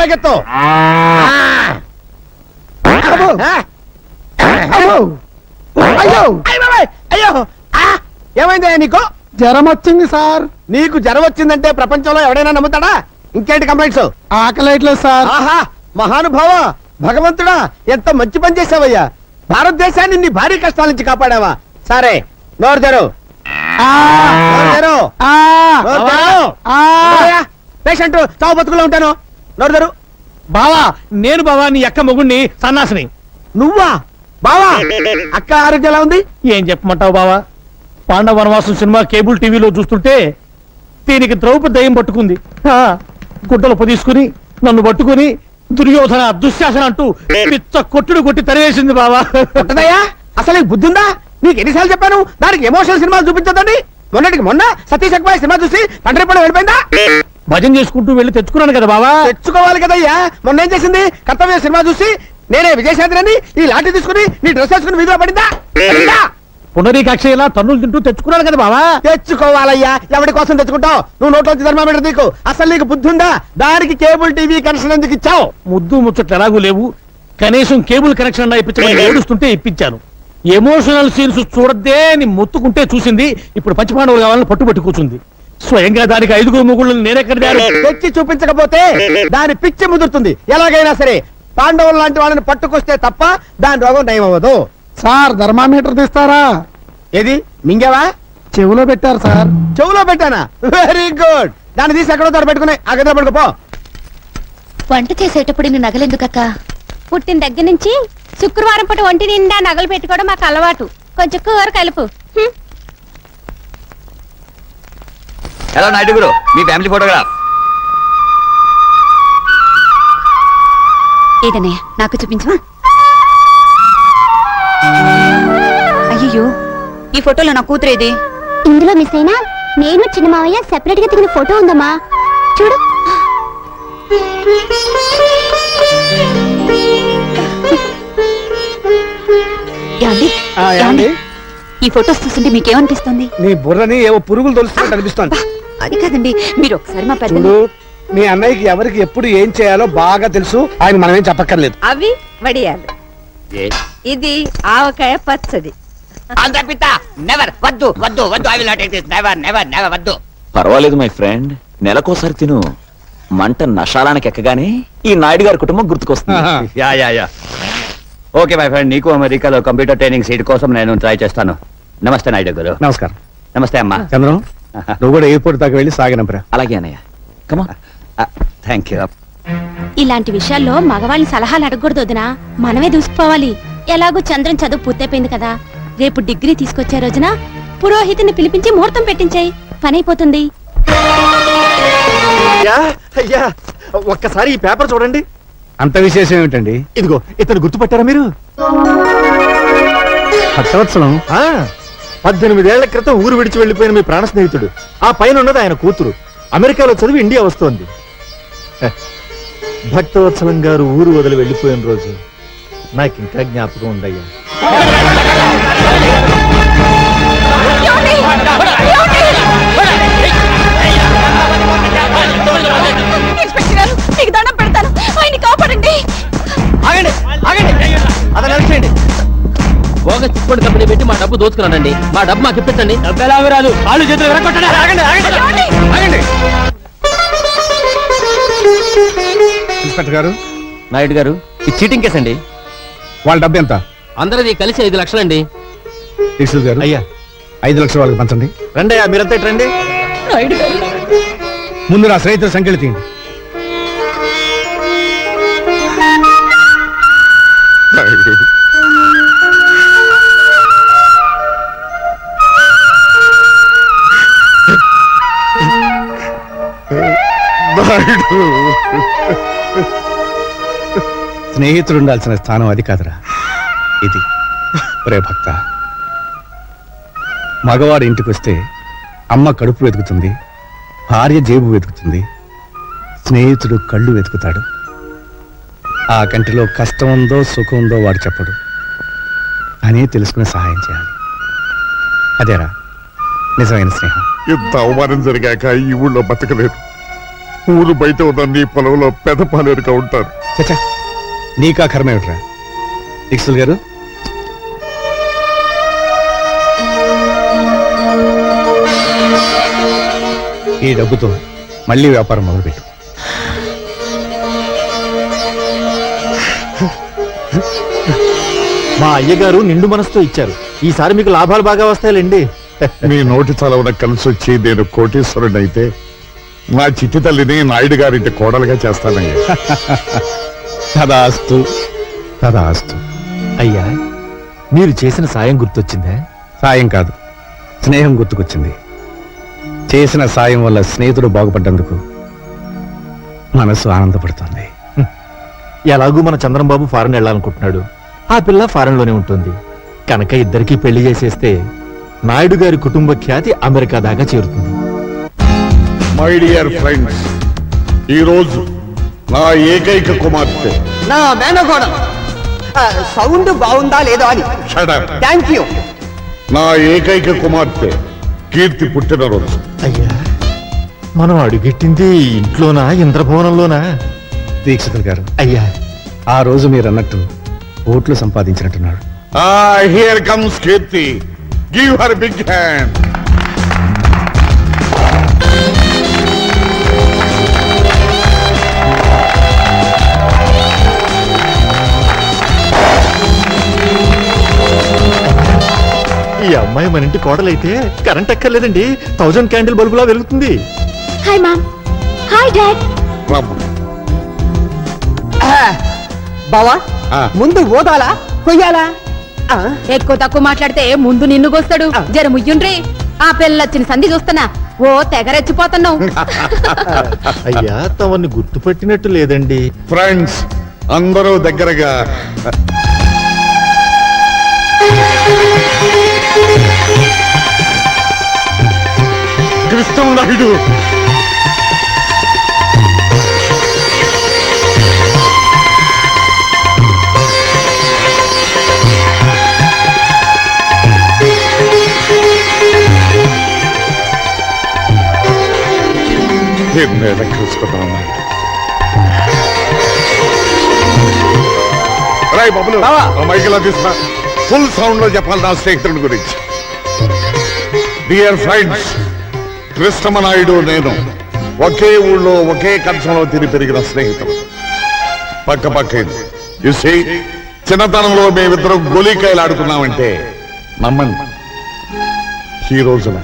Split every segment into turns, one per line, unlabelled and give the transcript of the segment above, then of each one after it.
పైకెత్తు. అయ్యో ఏమైందా నీకు?
జ్వరం వచ్చింది సార్.
నీకు జ్వరం వచ్చిందంటే ప్రపంచంలో ఎవడైనా నమ్ముతాడా? ఇంకేంటి కంప్లైంట్స్?
ఆకలేట్లేదు సార్.
ఆహా మహానుభావ, భగవంతుడా, ఎంత మంచి పని చేసావయ్యా. భారతదేశాన్ని నీ భారీ కష్టాల నుంచి కాపాడావా. సరే నోరు తెరు. పేషెంట్ చావు బతుకులో ఉంటాను. నోరు తెరు.
బావా నేను బావా నీ అక్క మొగుణ్ణి సన్నాసిని.
నువ్వా బావా? అక్క ఆరోగ్యం ఎలా ఉంది?
ఏం చెప్పమంటావు బావా? పాండవ వనవాసం సినిమా కేబుల్ టీవీలో చూస్తుంటే దీనికి ద్రౌపది దయ్యం పట్టుకుంది. గుడ్డలు పొదీసుకుని నన్ను పట్టుకుని దుర్యోధన దుశ్శాసన అంటూ పిచ్చ కొట్టుడు కొట్టి తరివేసింది బావా.
కొట్టదయ్యా, అసలు నీకు బుద్ధి ఉందా? నీకు ఎన్నిసార్లు చెప్పాను దానికి ఎమోషనల్ సినిమాలు చూపించొద్దని. మొన్నటికి మొన్న సతీష్ అక్బాయ్ సినిమా చూసి పంటరిపడ వెళ్ళిపోయిందా?
భజన చేసుకుంటూ వెళ్ళి తెచ్చుకున్నాను కదా బావా.
తెచ్చుకోవాలి కదయ్యా. మొన్న ఏం చేసింది? కర్తవ్య సినిమా చూసి నేనే విజయశాంతిని ఈ లాఠీ తీసుకుని నీ డ్రెస్ వేసుకుని వీధిలో పడిందా?
పునరీకాక్ష ఇలా తన్నులు తింటూ తెచ్చుకున్నాను కదా బావా.
తెచ్చుకోవాలయ్యా. ఎవరి కోసం తెచ్చుకుంటావు? నువ్వు నోట్లోంచి థర్మామీటర్ నీకు. అసలు నీకు బుద్ధి ఉందా? దానికి కేబుల్ టీవీ కనెక్షన్ ఎందుకు ఇచ్చావు?
ముద్దు ముచ్చట్లు ఎలాగూ లేవు. కనీసం కేబుల్ కనెక్షన్ అన్నా ఇప్పించమని ఏడుస్తుంటే ఇప్పించాను. ఎమోషనల్ సీన్స్ చూడద్దే అని మొత్తుకుంటే చూసింది. ఇప్పుడు పంచపాండవులు కావాలని పట్టుబట్టి కూర్చుంది. స్వయంగా దానికి 5 మొగుళ్ళు నేనెక్కడ
తెచ్చి చూపించకపోతే దాని పిచ్చి ముదురుతుంది. ఎలాగైనా సరే పాండవులు లాంటి వాళ్ళని పట్టుకొస్తే తప్ప దాని రోగం నయం అవ్వదు.
సార్ థర్మామీటర్ తీస్తారా?
ఏది మింగేవా?
చెవులో పెట్టారు సార్.
చెవులో పెట్టానా? Very good. దాన్ని తీసి ఎక్కడో తోట పెట్టుకుని ఆ గదిలో పడుకోపో.
వంట చేసేటప్పుడు ఇన్ని నగలెందుకక్క? పుట్టిన దగ్గర నుంచి శుక్రవారం పూట ఒంటి నిండా నగలు పెట్టుకోవడం మాకు అలవాటు. కొంచెం కూర కలుపు.
హలో నాయుడు గురు, మీ ఫ్యామిలీ ఫోటోగ్రాఫ్.
ఏదనే నాకు చూపించవా? అయ్యో, ఈ ఫోటోలో నా కూతురేది?
ఇందులో మిస్ అయినా నేను చిన్న మావయ్య సెపరేట్ గా దిగిన ఫోటో ఉందమ్మా, చూడు.
ఈ ఫోటోస్ చూస్తుంటే మీకేమనిపిస్తుంది?
నీ బుర్రని ఏవో పురుగులు తొలుస్తున్నట్టు అనిపిస్తోంది.
అది కాదండి, మీరు ఒకసారి మా పెద్ద
మీ అన్నయ్యకి ఎవరికి ఎప్పుడు ఏం చేయాలో బాగా తెలుసు. ఆయన మనమేం చెప్పక్కర్లేదు.
అవి వడియాలు, ఇది ఆవకాయ పచ్చడి.
నెవర్ వద్దు వద్దు వద్దు. I will not take this. Never never never వద్దు. పర్వాలేదు మై ఫ్రెండ్, నెలకోసారి తిను. మంట నషాలానికి ఎక్కగానే ఈ నాయుడు గారి కుటుంబం గుర్తుకొస్తుంది. Yeah yeah yeah. Okay my friend, నీకు అమెరికాలో కంప్యూటర్ ట్రైనింగ్ సీట్ కోసం నేను ట్రై చేస్తాను. నమస్తే నాయుడు గారు.
నమస్కారం.
నమస్తే అమ్మా.
చంద్రం, నువ్వు కూడా ఎయిర్పోర్ట్ దాకా వెళ్ళి సాగినంపరా.
అలాగే అన్నయ్య. కమా. Thank you.
ఇలాంటి విషయాల్లో మగవాళ్ళని సలహాలు అడగకూడదు వదినా, మనమే దూసుకుపోవాలి. ఎలాగో చంద్రం చదువు పూర్తయిపోయింది కదా. రేపు డిగ్రీ తీసుకొచ్చే రోజున పురోహితుని పిలిపించి ముహూర్తం పెట్టించాయి, పనైపోతుంది.
అయ్యా ఒక్కసారి ఈ పేపర్ చూడండి. అంత విశేషం ఏమిటండి? ఇదిగో, ఇతను గుర్తుపట్టారా మీరు? భక్తవత్సలం 18 ఏళ్ల క్రితం ఊరు విడిచి వెళ్లిపోయిన మీ ప్రాణ స్నేహితుడు. ఆ పైన ఉన్నది ఆయన కూతురు. అమెరికాలో చదివి ఇండియా వస్తోంది. భక్తవత్సలం గారు ఊరు వదిలి వెళ్లిపోయిన రోజు నాకు ఇంకా జ్ఞాపకం ఉందయ్యా.
మీకు దండం పెడతాను, ఆయన్ని కాపాడండి.
ఆగండి ఆగండి, అతను అరెస్టేయండి. బోగస్ చిట్ఫండ్ కంపెనీ పెట్టి మా డబ్బు దోచుకున్నానండి. మా డబ్బు మాకు ఇప్పించండి. డబ్బు ఎలా రాదు, కాళ్ళు చేతులు విరగొట్టండి. ఆగండి ఆగండి ఆగండి.
ఇన్స్పెక్టర్ గారు.
నాయుడు గారు, ఇది చీటింగ్ కేసు అండి.
వాళ్ళ డబ్బు ఎంత?
అందరిది కలిసి 5 లక్షలండి.
గారు అయ్యా 5 లక్షలు వాళ్ళకి పంచండి. రండి అయ్యా, మీరంతా రండి. ముందు నా స్నేహితుల సంఖ్యలు తీయండి. స్నేహితుడు ఉండాల్సిన స్థానం అది కాదురా, ఇది. ఒరే భక్త, మగవాడు ఇంటికి వస్తే అమ్మ కడుపు వెతుకుతుంది, భార్య జేబు వెతుకుతుంది, స్నేహితుడు కళ్ళు వెతుకుతాడు. ఆ కంటిలో కష్టం ఉందో సుఖం ఉందో వాడు చెప్పడు, అని తెలుసుకుని సహాయం చేయాలి. అదేరా నిజమైన స్నేహం.
ఎంత అవమానం జరిగాక ఈ ఊళ్ళో బతకలేదు. ఊరు బయట ఉన్న నీ పొలంలో పెద్ద పాలేరుగా ఉంటారు.
చచ్చా నీకా కర్మ ఏమిట్రా? ఇక్సుల్ గారు ఈ డబ్బుతో మళ్ళీ వ్యాపారం మొదలుపెట్టు.
మా అయ్యగారు నిండు మనసుతో ఇచ్చారు. ఈసారి మీకు లాభాలు బాగా వస్తాయిలేండి.
మీ నోటి చలవన కలిసి వచ్చి నేను కోటీశ్వరుడు అయితే నా చిట్టి తల్లిని నాయుడు గారింటి కోడలుగా చేస్తానయ్యా.
తదాస్తు తదాస్తు.
అయ్యా మీరు చేసిన సాయం గుర్తొచ్చిందా?
సాయం కాదు, స్నేహం గుర్తుకొచ్చింది. చేసిన సాయం వల్ల స్నేహితుడు బాగుపడ్డందుకు మనసు ఆనందపడుతుంది.
ఎలాగూ మన చంద్రంబాబు ఫారెన్ వెళ్ళాలనుకుంటున్నాడు. ఆ పిల్ల ఫారెన్ లోనే ఉంటుంది కనుక ఇద్దరికి పెళ్లి చేసేస్తే నాయుడు గారి కుటుంబ ఖ్యాతి అమెరికా దాకా చేరుతుంది.
మై డియర్ ఫ్రెండ్స్, ఈ రోజు నా ఏకైక కుమార్తె
నా మేనగోడ సౌండ్ బాగుందా లేదో అని.
Shut up.
Thank you.
నా ఏకైక కుమార్తె కీర్తి పుట్టినరోజు.
అయ్యా మనం అడుగెట్టింది ఇంట్లోనా ఇంద్రభవనంలోనా?
దీక్షితులు గారు,
అయ్యా
ఆ రోజు మీరు అన్నట్టు ఓట్లు సంపాదించినట్టున్నాడు.
Here comes Keerthi. Give her big hand.
ఈ అమ్మాయి మన ఇంటి కోడలైతే కరెంట్ ఎక్కర్లేదండి, 1000 క్యాండిల్ బల్బులా వెలుగుతుంది.
Hi mom. Hi dad.
బావా
ఆ.
ముందు ఓదాలా కొయ్యాలా?
ఎక్కువ తక్కువ మాట్లాడితే ముందు నిన్ను గోస్తాడు. జర ముయ్యుండ్రి. ఆ పిల్లొచ్చిన సంధి చూస్తున్నా ఓ తెగరెచ్చిపోతున్నావు.
అయ్యా తమని గుర్తుపట్టినట్టు లేదండి.
ఫ్రెండ్స్ అందరూ దగ్గరగా కృష్ణ నాయుడు. రాయ్ బాబులు మైకిలా తీసుకురా. ఫుల్ సౌండ్ లో చెప్పాలి నా స్నేహితుడి గురించి. డియర్ ఫ్రెండ్స్, కృష్ణమనాయుడు నేను ఒకే ఊళ్ళో ఒకే కంచంలో తిని పెరిగిన స్నేహితులు. పక్క పక్కేది చూసి చిన్నతనంలో మేమిద్దరం గోలీకాయలు ఆడుకున్నామంటే నమ్మండి. ఈ రోజున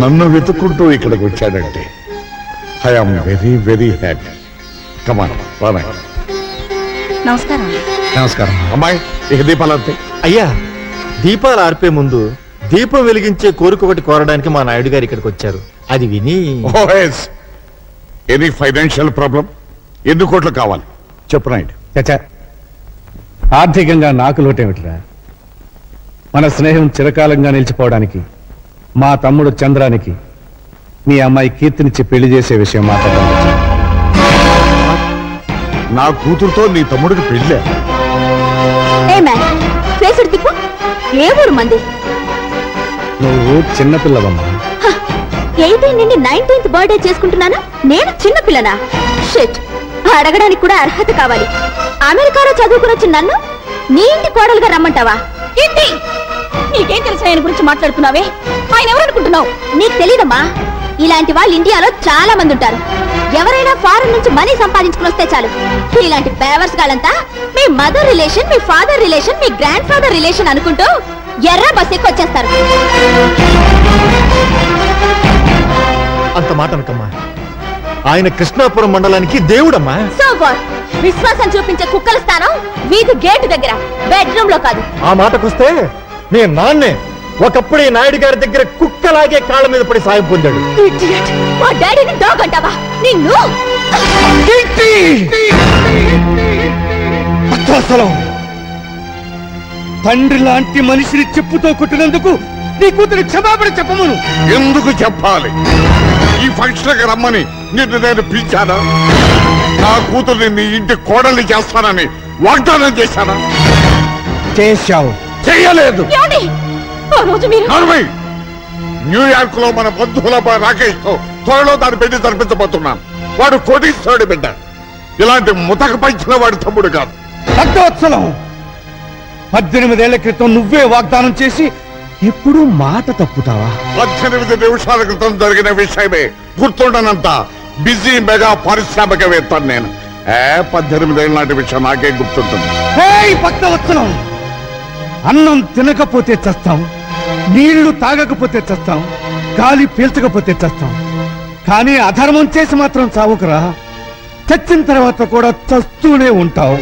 నన్ను వెతుక్కుంటూ ఇక్కడికి వచ్చాడంటే ఐఎమ్ వెరీ వెరీ హ్యాపీ. కమాన్ రానా.
నమస్కారం.
నమస్కారం.
అమ్మాయి ఇక దీపాలంతే.
అయ్యా దీపాలు ఆర్పే ముందు దీపం వెలిగించే కోరిక ఒకటి కోరడానికి మా నాయుడు గారు ఇక్కడికి వచ్చారు. అది విని
ఓఎస్ ఎనీ ఫైనాన్షియల్ ప్రాబ్లం? ఎన్ని కోట్లు కావాలి చెప్పు నాయుడు.
చచ్చా ఆర్థికంగా నాకు లోటేమిట్రా? మన స్నేహం చిరకాలంగా నిలిచిపోవడానికి మా తమ్ముడు చంద్రానికి మీ అమ్మాయి కీర్తినిచ్చి పెళ్లి చేసే విషయం మాట్లాడడం.
నా కూతురుతో నీ తమ్ముడికి పెళ్ళే.
ఏ మ్యాన్ ఫేసుడు తిప్పు. ఏ ఊరు మంది?
నువ్వు చిన్నపిల్లవమ్మా.
18 నుండి 19th బర్త్డే చేసుకుంటున్నాను. నేను చిన్న పిల్లనా? షిట్. అడగడానికి కూడా అర్హత కావాలి. అమెరికాలో చదువుకుని వచ్చిన నన్ను నీ ఇంటి కోడలుగా రమ్మంటావా?
ఏంటి నీకేం తెలుసు ఆయన గురించి మాట్లాడుతున్నావే? ఆయన ఎవరనుకుంటున్నావు?
నీకు తెలీదమ్మా. ఇలాంటి వాళ్ళు ఇండియాలో చాలా మంది ఉంటారు. ఎవరైనా ఫారెన్ నుంచి మనీ సంపాదించుకుని వస్తే చాలు ఇలాంటి పేవర్స్ గాలంతా మీ మదర్ రిలేషన్, మీ ఫాదర్ రిలేషన్, మీ గ్రాండ్ ఫాదర్ రిలేషన్ అనుకుంటూ ఎర్ర బస్ ఎక్కి వచ్చేస్తారు.
అంత మాట అనకమ్మా. ఆయన కృష్ణాపురం మండలానికి దేవుడమ్మా.
So what? విశ్వాసం చూపించే కుక్కల స్థానం వీధి గేటు దగ్గర, బెడ్రూమ్ లో కాదు.
ఆ మాటకొస్తే నేను నాన్నే ఒకప్పుడు ఈ నాయుడు గారి దగ్గర కుక్కలాగే కాళ్ళ మీద పడి సాయం పొందాడు.
Idiot. మా డాడీని డాగ్ అంటావా? నిన్ను
తండ్రి లాంటి మనిషిని చెప్పుతో కొట్టినందుకు నీ కూతురు క్షమాపణ చెప్పమను.
ఎందుకు చెప్పాలి? ఈ ఫంక్షన్ రమ్మని నిన్ను నేను పిలిచానా? నా కూతుర్ని నీ ఇంటి కోడల్ని చేస్తానని వాగ్దానం చేశానా?
చేశావు.
చెయ్యలేదు.
ఏమండి? ఆ రోజు మీరు
నడవై. న్యూయార్క్ లో మన బంధువుల అబ్బాయి రాకేష్ తో త్వరలో దాని పెళ్లి జరిపించబోతున్నాను. వాడు కోటీశ్వరుడి బిడ్డ. ఇలాంటి ముతక పంచిన వాడి తమ్ముడు కాదు.
భక్తవత్సలం 18 ఏళ్ల క్రితం నువ్వే వాగ్దానం చేసి ఎప్పుడు మాట తప్పుతావా?
18 నిమిషాల క్రితం జరిగిన విషయమే గుర్తుండనంత బిజీ మెగా పారిశ్రామికవేత్తాను నేను. 18 ఏళ్ళ నాటి విషయం నాకే గుర్తుంటుంది.
ఏయ్ భక్తవత్సలం, అన్నం తినకపోతే చస్తాం, నీళ్లు తాగకపోతే చస్తాం, గాలి పీల్చకపోతే చస్తాం, కానీ అధర్మం చేసి మాత్రం చావుకురా. చచ్చిన తర్వాత కూడా చస్తూనే ఉంటావు.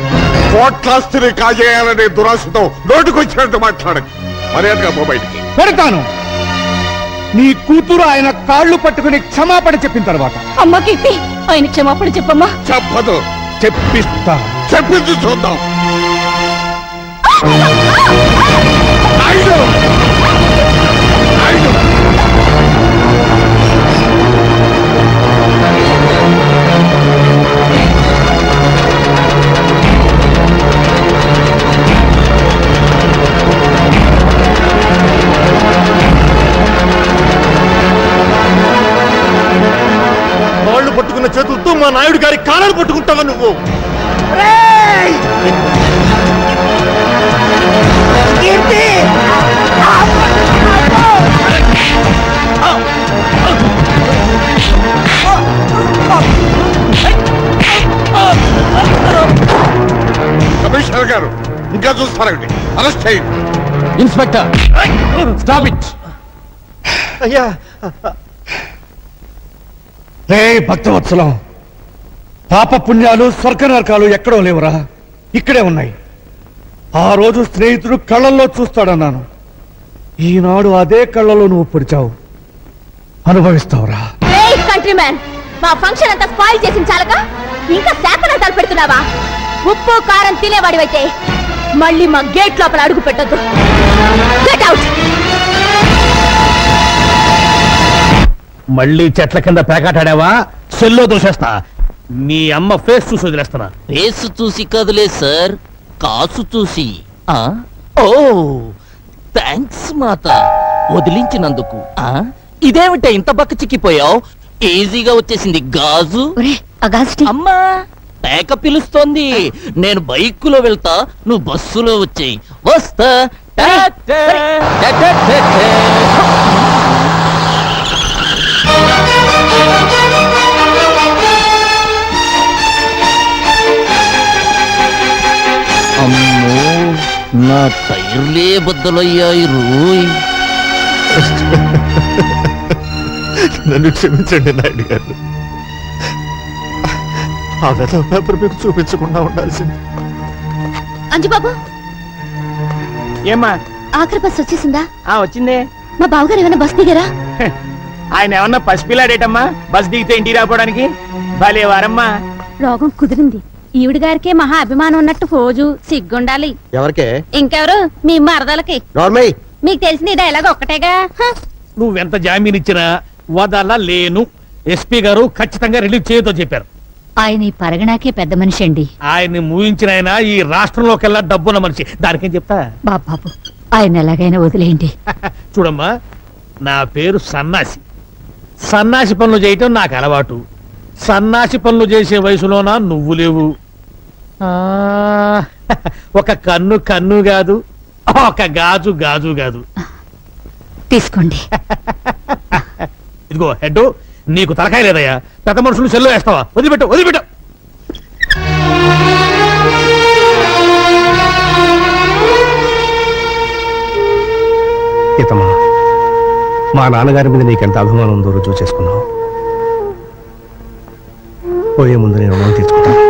కోట్లాస్తిని కాజేయాలనే దురాశతో నోటుకొచ్చినట్టు మాట్లాడకు. మర్యాదగా పో బయటికి.
పెడతాను. నీ కూతురు ఆయన కాళ్ళు పట్టుకుని క్షమాపణ చెప్పిన తర్వాత.
అమ్మ కీర్తి, ఆయన క్షమాపణ చెప్పమ్మా.
చెప్పదు.
చెప్పిస్తా.
చెప్పింది చూద్దాం.
వాళ్ళు పట్టుకున్న చేతులతో మా నాయుడు గారి కాలాలు పట్టుకుంటావా నువ్వు?
కమిషనర్ గారు ఇంకా చూస్తారండి. అరెస్ట్ చేయండి.
Inspector, stop it.
అయ్యా,
రే భక్తవత్సలం, పాప పుణ్యాలు స్వర్గ నరకాలు ఎక్కడో లేవురా, ఇక్కడే ఉన్నాయి. ఆ రోజు స్నేహితుడు కళ్ళల్లో చూస్తాడన్నాను. ఈనాడు అదే కళ్ళలో నువ్వు పొడిచావు. అనుభవిస్తావురా.
కంట్రీ మ్యాన్, మా ఫంక్షన్ అంతా స్పాయిల్ చేసిన చాలక ఇంకా శాపనార్థాలు పెడుతున్నావా? ఉప్పు కారం తినేవాడివైతే మళ్ళీ మా గేట్ లోపల అడుగు పెట్టొద్దు. Get out.
మళ్ళీ చెట్ల కింద పేకాటాడావా? సెల్లో దూసేస్తా. నీ అమ్మ ఫేస్ చూసి వదిలేస్తున్నా.
రేసు చూసి కదలే సార్, కాసు చూసి. ఓ థ్యాంక్స్ మాత, వదిలించినందుకు. ఇదేమిట ఇంత బక్క చిక్కిపోయావు? ఈజీగా వచ్చేసింది గాజు. అమ్మా, పేక పిలుస్తోంది. నేను బైకులో వెళ్తా, నువ్వు బస్సులో వచ్చేయి. వస్తా. టాటా, టాటా, టాటా. అమ్మో, నా టైర్లే బద్దలయ్యాయి రోయ్.
నన్ను క్షమించండి నాయుడు గారు. ఆ వెధవ పేపర్ మీకు చూపించకుండా ఉండాల్సింది.
అంజుబాబు,
ఏమ్మా?
ఆఖరి బస్ వచ్చేసిందా?
వచ్చిందే.
మా బావగారు ఏమైనా బస్ దిగారా?
ఆయన ఏమన్నా పసిపిల్లాడేటమ్మా బస్ దిగితే ఇంటికి రావడానికి? భలే వారమ్మా.
రోగం కుదిరింది. ఈవిడ గారికే మహా అభిమానం ఉన్నట్టు ఫోజు సిగ్గుండాలి.
ఎవరికే?
ఇంకెవరు? మీ మరదలకి.
నార్మల్.
మీకు తెలిసిన ఈ డైలాగ్ ఒక్కటేగా.
నువ్వెంత జామీన్ ఇచ్చినా వదలలేను. ఎస్పీ గారు ఖచ్చితంగా రిలీజ్ చేయతో చెప్పారు.
ఆయన ఈ పరగణాకే పెద్ద మనిషి అండి.
ఆయన్ని మూయించిన ఆయన ఈ రాష్ట్రంలోకెల్లా డబ్బున్న మనిషి. దానికేం చెప్తా?
బాబు, ఆయన ఎలాగైనా వదిలేయండి.
చూడమ్మా, నా పేరు సన్నాసి. సన్నాసి పనులు చేయటం నాకు అలవాటు. సన్నాసి పనులు చేసే వయసులోనా నువ్వు లేవు. ఒక కన్ను కన్ను కాదు, ఒక గాజు గాజు కాదు.
తీసుకోండి.
ఇదిగో హెడ్, నీకు తలకాయ లేదయ్యా. పెద్ద మనుషులు సెల్లో వేస్తావా? వదిలిపెట్టు, వదిలిపెట్టు.
ఇతమా, మా నాన్నగారి మీద నీకెంత అభిమానం ఉందో రుజువు చేసుకున్నావు. పోయే ముందు నేను రుణం తీర్చుకుంటాను.